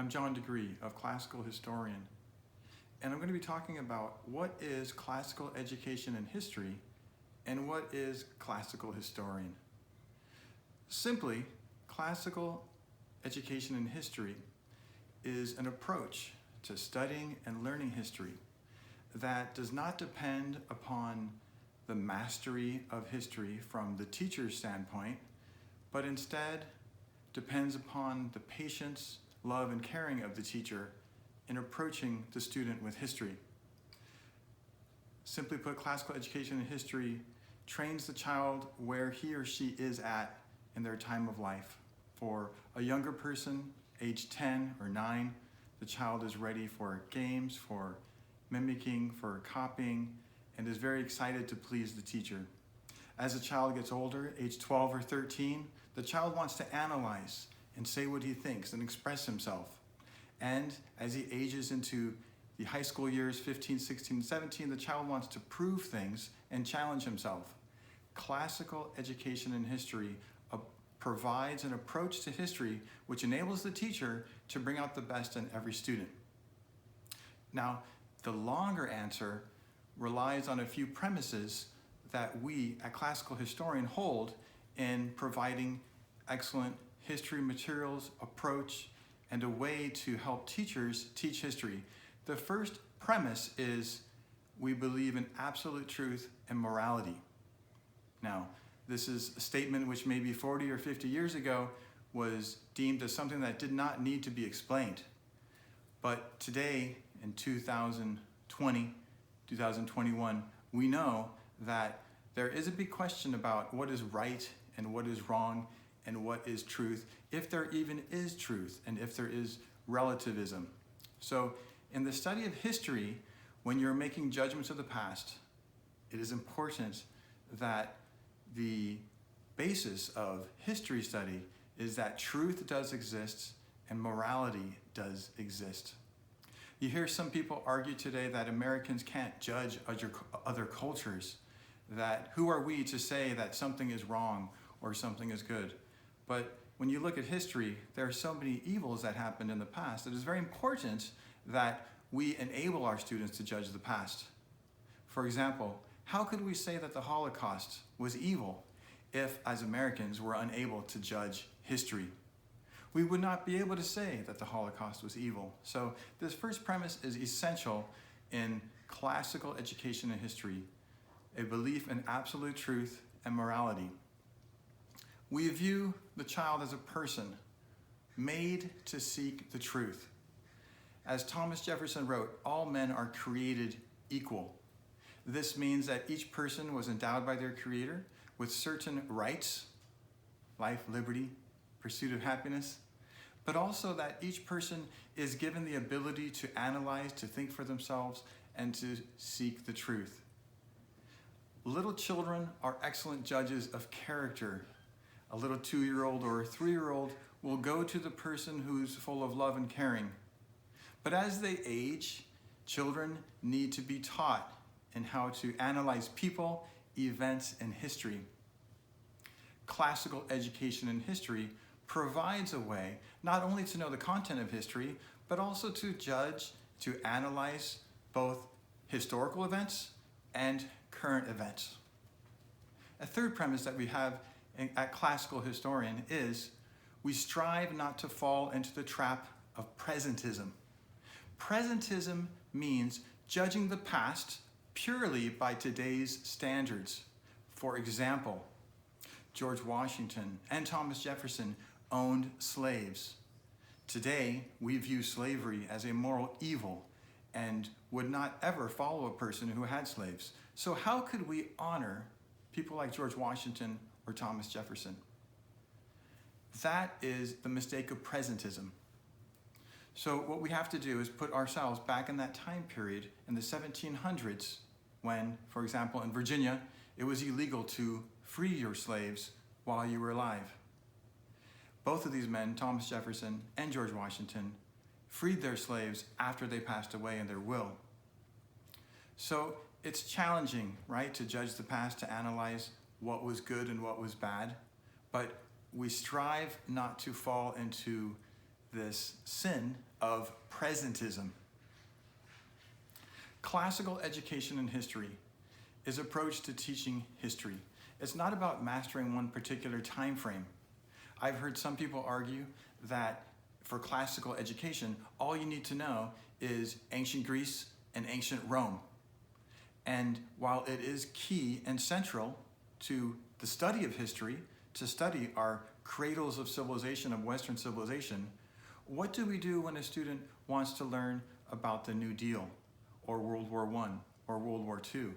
I'm John De Gree of Classical Historian, and I'm going to be talking about what is classical education and history and what is classical historian. Simply, classical education and history is an approach to studying and learning history that does not depend upon the mastery of history from the teacher's standpoint, but instead depends upon the patience, love, and caring of the teacher in approaching the student with history. Simply put, classical education and history trains the child where he or she is at in their time of life. For a younger person, age 10 or 9, the child is ready for games, for mimicking, for copying, and is very excited to please the teacher. As the child gets older, age 12 or 13, the child wants to analyze and say what he thinks and express himself. And as he ages into the high school years, 15, 16, 17, the child wants to prove things and challenge himself. Classical education and history provides an approach to history which enables the teacher to bring out the best in every student. Now, the longer answer relies on a few premises that we at Classical Historian hold in providing excellent history materials, approach, and a way to help teachers teach history. The first premise is we believe in absolute truth and morality. Now, this is a statement which maybe 40 or 50 years ago was deemed as something that did not need to be explained. But today, in 2020, 2021, we know that there is a big question about what is right and what is wrong and what is truth, if there even is truth and if there is relativism. So in the study of history, when you're making judgments of the past, it is important that the basis of history study is that truth does exist and morality does exist. You hear some people argue today that Americans can't judge other cultures, that who are we to say that something is wrong or something is good? But when you look at history, there are so many evils that happened in the past. It is very important that we enable our students to judge the past. For example, how could we say that the Holocaust was evil if, as Americans, we're unable to judge history? We would not be able to say that the Holocaust was evil. So this first premise is essential in classical education and history, a belief in absolute truth and morality. We view the child as a person made to seek the truth. As Thomas Jefferson wrote, all men are created equal. This means that each person was endowed by their Creator with certain rights, life, liberty, pursuit of happiness, but also that each person is given the ability to analyze, to think for themselves, and to seek the truth. Little children are excellent judges of character. A little 2-year-old or a 3-year-old will go to the person who's full of love and caring. But as they age, children need to be taught in how to analyze people, events, and history. Classical education and history provides a way not only to know the content of history, but also to judge, to analyze both historical events and current events. A third premise that we have at Classical Historian is we strive not to fall into the trap of presentism. Presentism means judging the past purely by today's standards. For example, George Washington and Thomas Jefferson owned slaves. Today, we view slavery as a moral evil and would not ever follow a person who had slaves. So how could we honor people like George Washington or Thomas Jefferson? That is the mistake of presentism. So what we have to do is put ourselves back in that time period in the 1700s when, for example, in Virginia, it was illegal to free your slaves while you were alive. Both of these men, Thomas Jefferson and George Washington, freed their slaves after they passed away in their will. So it's challenging, right, to judge the past, to analyze what was good and what was bad, but we strive not to fall into this sin of presentism. Classical education in history is approach to teaching history. It's not about mastering one particular time frame. I've heard some people argue that for classical education, all you need to know is ancient Greece and ancient Rome. And while it is key and central to the study of history, to study our cradles of civilization, of Western civilization, what do we do when a student wants to learn about the New Deal or World War I or World War II?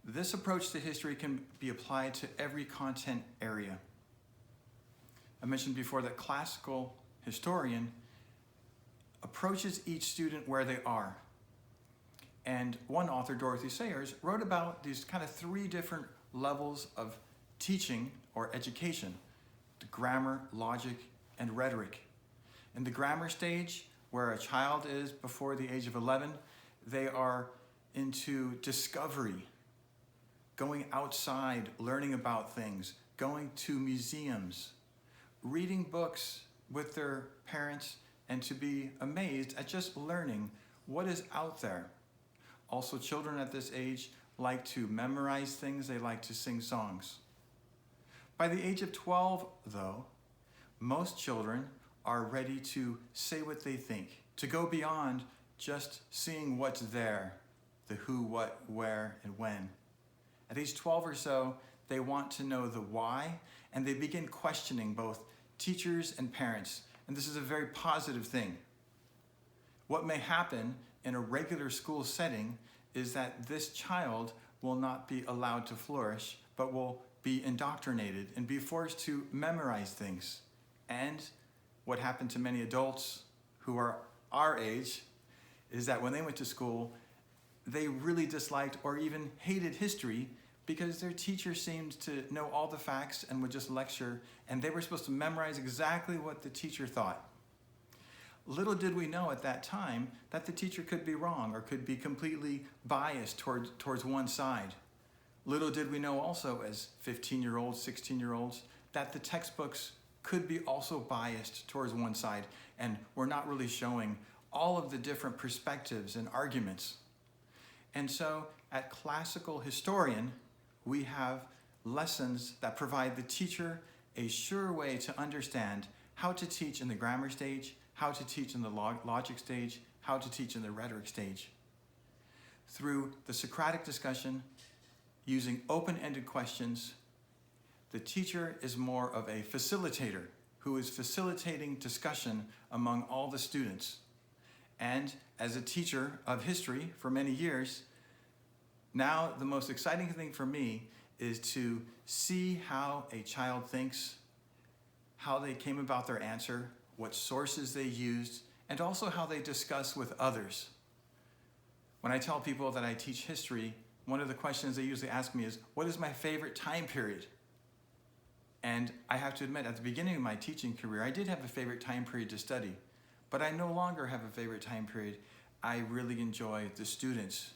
This approach to history can be applied to every content area. I mentioned before that classical historian approaches each student where they are. And one author, Dorothy Sayers, wrote about these kind of three different levels of teaching or education: the grammar, logic, and rhetoric. In the grammar stage, where a child is before the age of 11, they are into discovery, going outside, learning about things, going to museums, reading books with their parents, and to be amazed at just learning what is out there. Also, children at this age like to memorize things, they like to sing songs. By the age of 12, though, most children are ready to say what they think, to go beyond just seeing what's there, the who, what, where, and when. At age 12 or so, they want to know the why, and they begin questioning both teachers and parents, and this is a very positive thing. What may happen in a regular school setting is that this child will not be allowed to flourish, but will be indoctrinated and be forced to memorize things. And what happened to many adults who are our age is that when they went to school, they really disliked or even hated history because their teacher seemed to know all the facts and would just lecture, and they were supposed to memorize exactly what the teacher thought. Little did we know at that time that the teacher could be wrong or could be completely biased towards one side. Little did we know also as 15-year-olds, 16-year-olds, that the textbooks could be also biased towards one side, and we're not really showing all of the different perspectives and arguments. And so at Classical Historian, we have lessons that provide the teacher a sure way to understand how to teach in the grammar stage, how to teach in the logic stage, how to teach in the rhetoric stage. Through the Socratic discussion, using open-ended questions, the teacher is more of a facilitator who is facilitating discussion among all the students. And as a teacher of history for many years, now the most exciting thing for me is to see how a child thinks, how they came about their answer, what sources they used, and also how they discuss with others. When I tell people that I teach history, one of the questions they usually ask me is, what is my favorite time period? And I have to admit, at the beginning of my teaching career, I did have a favorite time period to study, but I no longer have a favorite time period. I really enjoy the students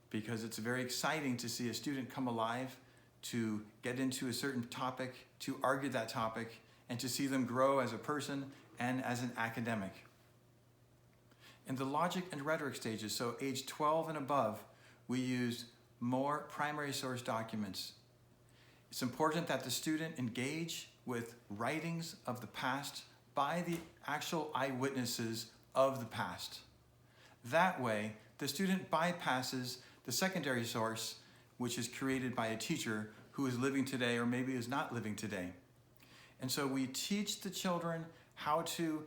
because it's very exciting to see a student come alive, to get into a certain topic, to argue that topic, and to see them grow as a person and as an academic. In the logic and rhetoric stages, so age 12 and above, we use more primary source documents. It's important that the student engage with writings of the past by the actual eyewitnesses of the past. That way, the student bypasses the secondary source, which is created by a teacher who is living today or maybe is not living today. And so we teach the children how to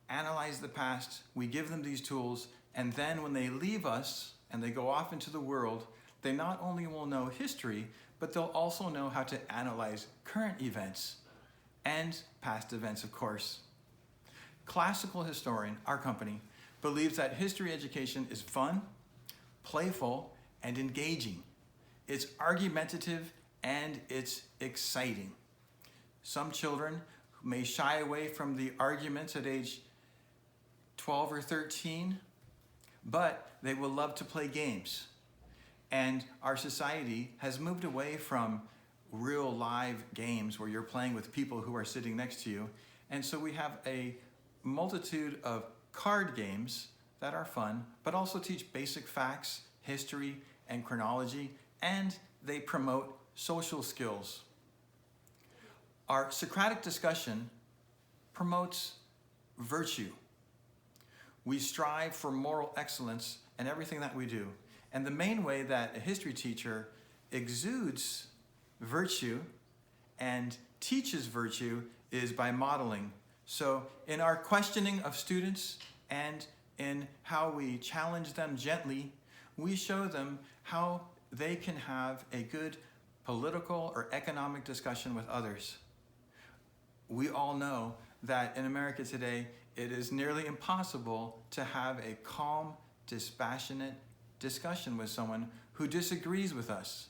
analyze the past, we give them these tools, and then when they leave us and they go off into the world, they not only will know history, but they'll also know how to analyze current events and past events, of course. Classical Historian, our company, believes that history education is fun, playful, and engaging. It's argumentative and it's exciting. Some children may shy away from the arguments at age 12 or 13, but they will love to play games. And our society has moved away from real live games where you're playing with people who are sitting next to you, And so we have a multitude of card games that are fun, but also teach basic facts, history, and chronology, and they promote social skills. Our Socratic discussion promotes virtue. We strive for moral excellence in everything that we do. And the main way that a history teacher exudes virtue and teaches virtue is by modeling. So in our questioning of students and in how we challenge them gently, we show them how they can have a good political or economic discussion with others. We all know that in America today, it is nearly impossible to have a calm, dispassionate discussion with someone who disagrees with us.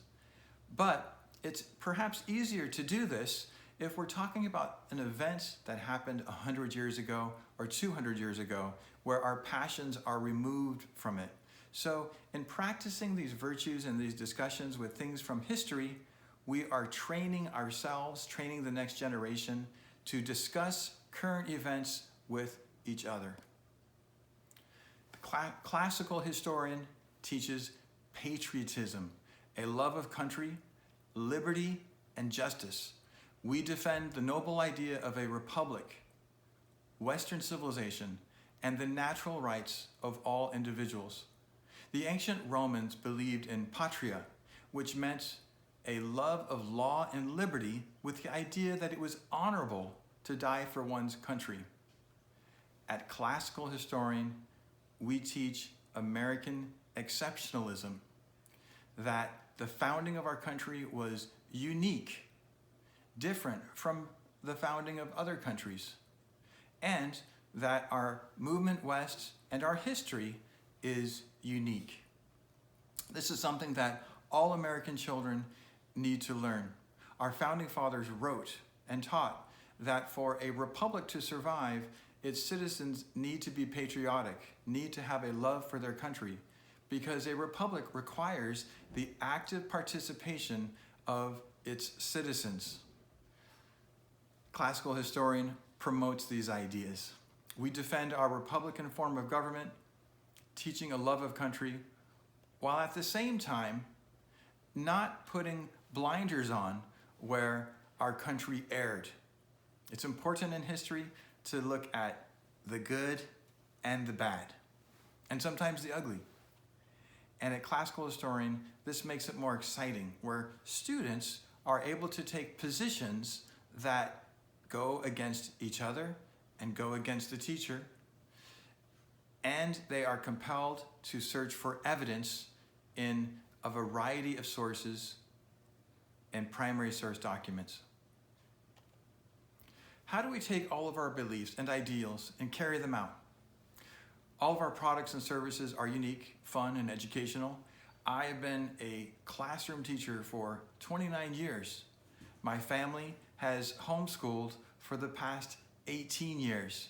But it's perhaps easier to do this if we're talking about an event that happened 100 years ago or 200 years ago, where our passions are removed from it. So in practicing these virtues and these discussions with things from history, we are training ourselves, training the next generation to discuss current events with each other. The classical historian teaches patriotism, a love of country, liberty, and justice. We defend the noble idea of a republic, Western civilization, and the natural rights of all individuals. The ancient Romans believed in patria, which meant a love of law and liberty with the idea that it was honorable to die for one's country. At Classical Historian, we teach American exceptionalism, that the founding of our country was unique, different from the founding of other countries, and that our movement west and our history is unique. This is something that all American children need to learn. Our founding fathers wrote and taught that for a republic to survive, its citizens need to be patriotic, need to have a love for their country, because a republic requires the active participation of its citizens. Classical historian promotes these ideas. We defend our republican form of government, teaching a love of country, while at the same time not putting blinders on where our country erred. It's important in history to look at the good and the bad, and sometimes the ugly. And at Classical Historian, this makes it more exciting, where students are able to take positions that go against each other and go against the teacher, and they are compelled to search for evidence in a variety of sources and primary source documents. How do we take all of our beliefs and ideals and carry them out? All of our products and services are unique, fun, and educational. I have been a classroom teacher for 29 years. My family has homeschooled for the past 18 years.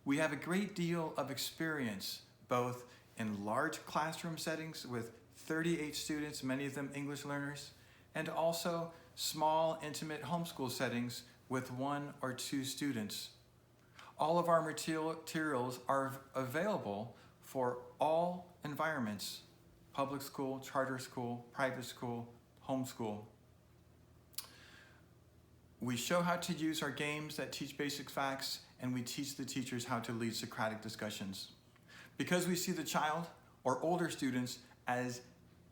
We have a great deal of experience, both in large classroom settings with 38 students, many of them English learners, and also small, intimate homeschool settings with 1 or 2 students. All of our materials are available for all environments: public school, charter school, private school, homeschool. We show how to use our games that teach basic facts, and we teach the teachers how to lead Socratic discussions. Because we see the child or older students as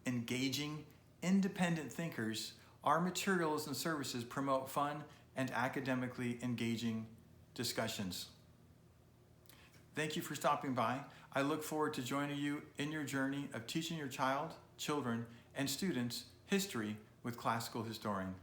engaging, independent thinkers, our materials and services promote fun and academically engaging discussions. Thank you for stopping by. I look forward to joining you in your journey of teaching your children, and students history with Classical Historian.